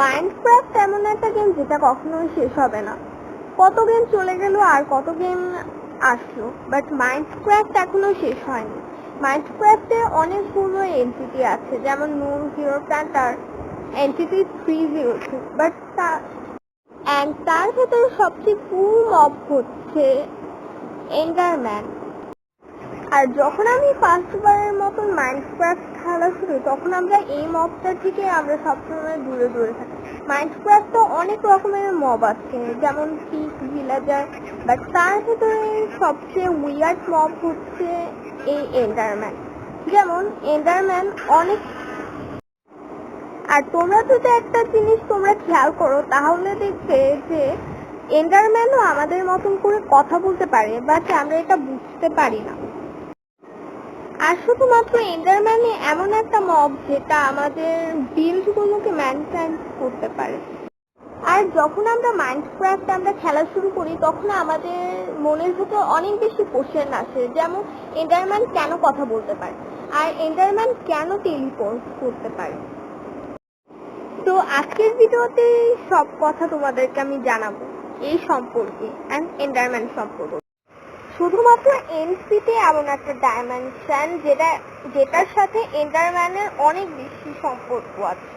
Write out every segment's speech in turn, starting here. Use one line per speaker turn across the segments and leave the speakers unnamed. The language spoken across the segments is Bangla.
মাইনক্রাফট এমন একটা গেম যেটা কখনোই শেষ হবে না। কত গেম চলে গেল আর কত গেম আসলো, বাট মাইনক্রাফট এখনো শেষ হয়নি। মাইনক্রাফটে অনেকগুলো এন্টিটি আছে, যেমন নুন, হিরো প্ল্যান্টার, এন্টিটি 302, বাট তার ভেতরে সবচেয়ে কুল মব হচ্ছে এন্ডারম্যান। আর যখন আমি ফার্স্টবারের মতন মাইনক্রাফট খেলা শুরু, তখন আমরা এই মবটার থেকে আমরা সবসময় দূরে দূরে থাকি। মাইনক্রাফটে অনেক রকমের মব আছে, যেমন পিক, ভিলেজার, বাট তার ভেতরে সবচেয়ে উইয়ার্ড মব হচ্ছে এই এন্ডারম্যান। যেমন এন্ডারম্যান অনেক, আর তোমরা যদি একটা জিনিস তোমরা খেয়াল করো তাহলে দেখবে যে এন্ডারম্যানও আমাদের মতন করে কথা বলতে পারে, বাট আমরা এটা বুঝতে পারি না। আর শুধুমাত্র এন্ডারম্যানই এমন একটা মব যেটা আমাদের বিল্ডগুলোকে ম্যানটেন করতে পারে। আর যখন আমরা মাইনক্রাফট খেলা শুরু করি, তখন আমাদের মনের ভিতর অনেক বেশি কোশ্চেন আসে, যেমন এন্ডারম্যান কেন কথা বলতে পারে, আর এন্ডারম্যান কেন টেলিপোর্ট করতে পারে। তো আজকের ভিডিওতে সব কথা তোমাদেরকে আমি জানাবো এই সম্পর্কে অ্যান্ড এন্ডারম্যান সম্পর্কে। শুধুমাত্র এনসিতে এমন একটা ডাইমেনশন যেটার সাথে এন্ডারম্যানের অনেক বেশি সম্পর্ক আছে।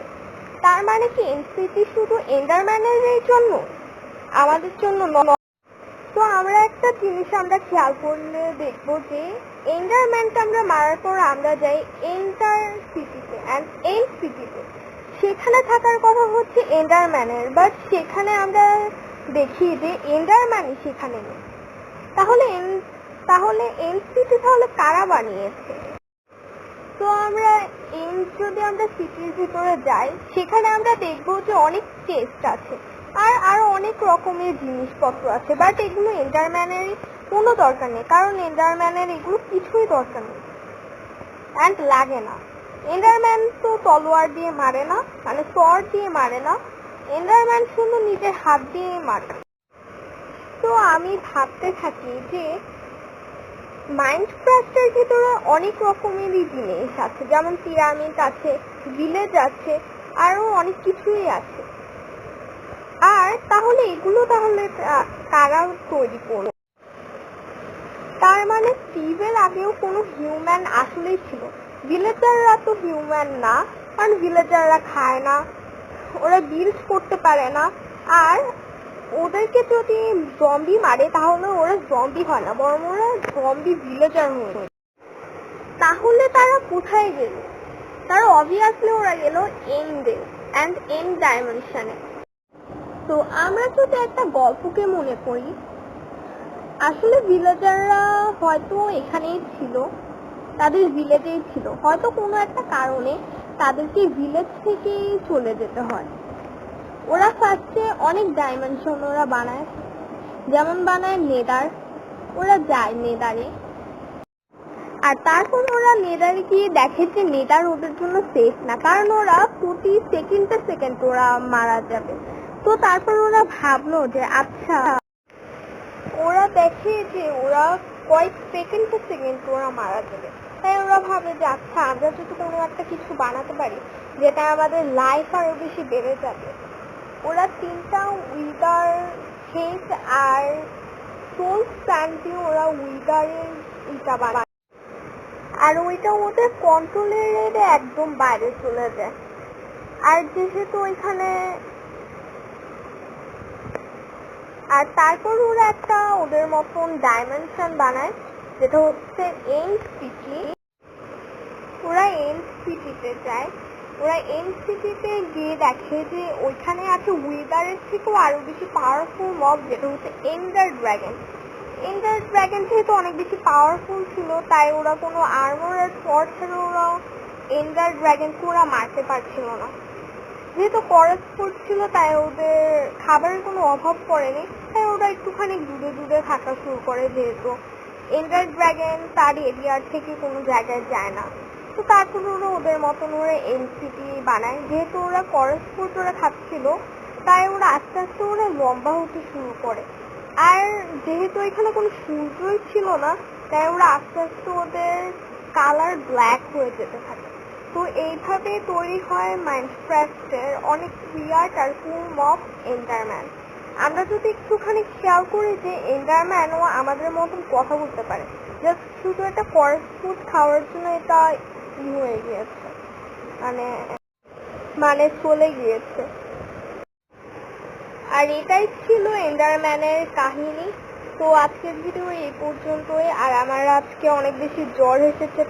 তার মানে কি এনসিটি শুধু এন্ডারম্যানের জন্য, আমাদের জন্য নয়। তো আমরা একটা জিনিস খেয়াল করলে দেখবো যে এন্ডারম্যানটা আমরা মারার পর আমরা যাই এন্টার সিটিতে অ্যান্ড এন্ড সিটিতে। সেখানে থাকার কথা হচ্ছে এন্ডারম্যানের, বাট সেখানে আমরা দেখি যে এন্ডারম্যানই সেখানে নেই। তাহলে এনসিটি তাহলে কারা বানিয়েছে? তো যদি আমরা সিটির ভিতরে যাই, সেখানে আমরা দেখবো যে অনেক চেস্ট আছে আর আরো অনেক রকমের জিনিসপত্র আছে, বাট এগুলো এন্ডারম্যানের কোনো দরকার নেই, কারণ এন্ডারম্যানের এগুলো কিছুই দরকার নেই অ্যান্ড লাগে না। এন্ডারম্যান তো তলোয়ার দিয়ে মারে না, মানে সর্ড দিয়ে মারে না, এন্ডারম্যান শুধু নিজের হাত দিয়ে মারে। তো আমি ভাবতে থাকি যে মাইনক্রাফটের ভিতরে অনেক রকমেরই জিনিস আছে, যেমন পিরামিড আছে, ভিলেজ আছে, আরো অনেক কিছুই আছে। আর তাহলে এগুলো কারা তৈরি করলো? তার মানে স্টিভের আগেও কোনো হিউম্যান আসলেই ছিল। ভিলেজাররা তো হিউম্যান না, কারণ ভিলেজাররা খায় না, ওরা বিল্ড করতে পারে না, আর ওদেরকে যদি জম্বি মারে তাহলে ওরা জম্বি হয় না, বরং ওরা জম্বি ভিলেজার হয়ে। তাহলে তারা কোথায় গেল? তারা অবভিয়াসলি ওরা গেল এন্ডে অ্যান্ড এন্ড ডাইমেনশনে। তো আমরা যদি একটা গল্পকে মনে করি, আসলে ভিলেজাররা হয়তো এখানেই ছিল, তাদের ভিলেজেই ছিল, হয়তো কোনো একটা কারণে তাদেরকে ভিলেজ থেকে চলে যেতে হয়। ওরা ফার্স্টে অনেক ডাইমেনশন ওরা বানায়, যেমন বানায় নেদার। ওরা যায় নেদারে, আর তারপর ওরা নেদারে গিয়ে দেখে যে নেদার ওদের জন্য সেফ না, কারণ ওরা প্রতি সেকেন্ড ওরা মারা যাবে। তো তারপর ওরা ভাবলো যে আচ্ছা, ওরা দেখে যে ওরা কয়েক সেকেন্ড ওরা মারা যাবে, তাই ওরা ভাবে যে আচ্ছা, আমরা যদি কোনো একটা কিছু বানাতে পারি যেটা আমাদের লাইফ আরো বেশি বেড়ে যাবে। ওরা 3টা উইদার হেড আর সোল স্ট্যান্ড দিয়ে ওরা উইদারের ইটা বানায়, আর ওইটা ওদের কন্ট্রোলের একদম বাইরে চলে যায়। আর যেহেতু ওইখানে, আর তারপর ওরা একটা ওদের মতন ডাইমেনশন বানায়, যেটা হচ্ছে এন্ড সিটি। ওরা এন্ড সিটিতে যায়, ওরা এন্ড সিটিতে গিয়ে দেখে যে ওইখানে আছে উইদারের থেকেও আরো বেশি পাওয়ারফুল মব, যেটা হচ্ছে এন্ডার ড্রাগন। এন্ডার ড্রাগন যেহেতু অনেক বেশি পাওয়ারফুল ছিল, তাই ওরা কোনো আর্মর আর সর্ড ছাড়া ওরা এন্ডার ড্রাগনকে ওরা মারতে পারছিল না। যেহেতু ফরেস্ট ছিল, তাই ওদের খাবারের কোনো অভাব পড়েনি, তাই ওরা একটুখানি দূরে দূরে থাকা শুরু করে, যেহেতু এন্ডার ড্রাগন তার এরিয়ার থেকে কোনো জায়গায় যায় না। তো তারপর ওরা ওদের মতন ওরা এনসিটি বানায়। যেহেতু ওরা ফরেস্ট ফুড ওরা খাচ্ছিল, তাই ওরা আস্তে আস্তে ওরা লম্বা হতে শুরু করে। আর যেহেতু এখানে কোনো সূর্যই ছিল না, তাই ওরা আস্তে আস্তে ওদের কালার ব্ল্যাক হয়ে যেতে থাকে। তো এইভাবে তৈরি হয় মাইনক্রাফটের অনেক উইয়ার্ড আর কুল মব এন্ডারম্যান। আমরা যদি একটুখানি খেয়াল করি যে এন্ডারম্যানও আমাদের মতন কথা বলতে পারে, জাস্ট শুধু একটা ফরেস্ট ফুড খাওয়ার জন্য এটা হয়ে গিয়েছে, মানে মানে চলে গিয়েছে। আর এটাই ছিল এন্ডারম্যানের কাহিনী। তো আজকের ভিডিও এই পর্যন্তই। আর আমার আজকে অনেক বেশি জ্বর এসেছে,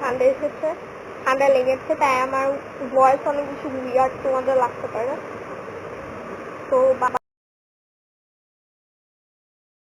ঠান্ডা লেগেছে, তাই আমার ভয়েস অনেক বেশি উইয়ার্ড তোমাদের লাগতে পারে। তো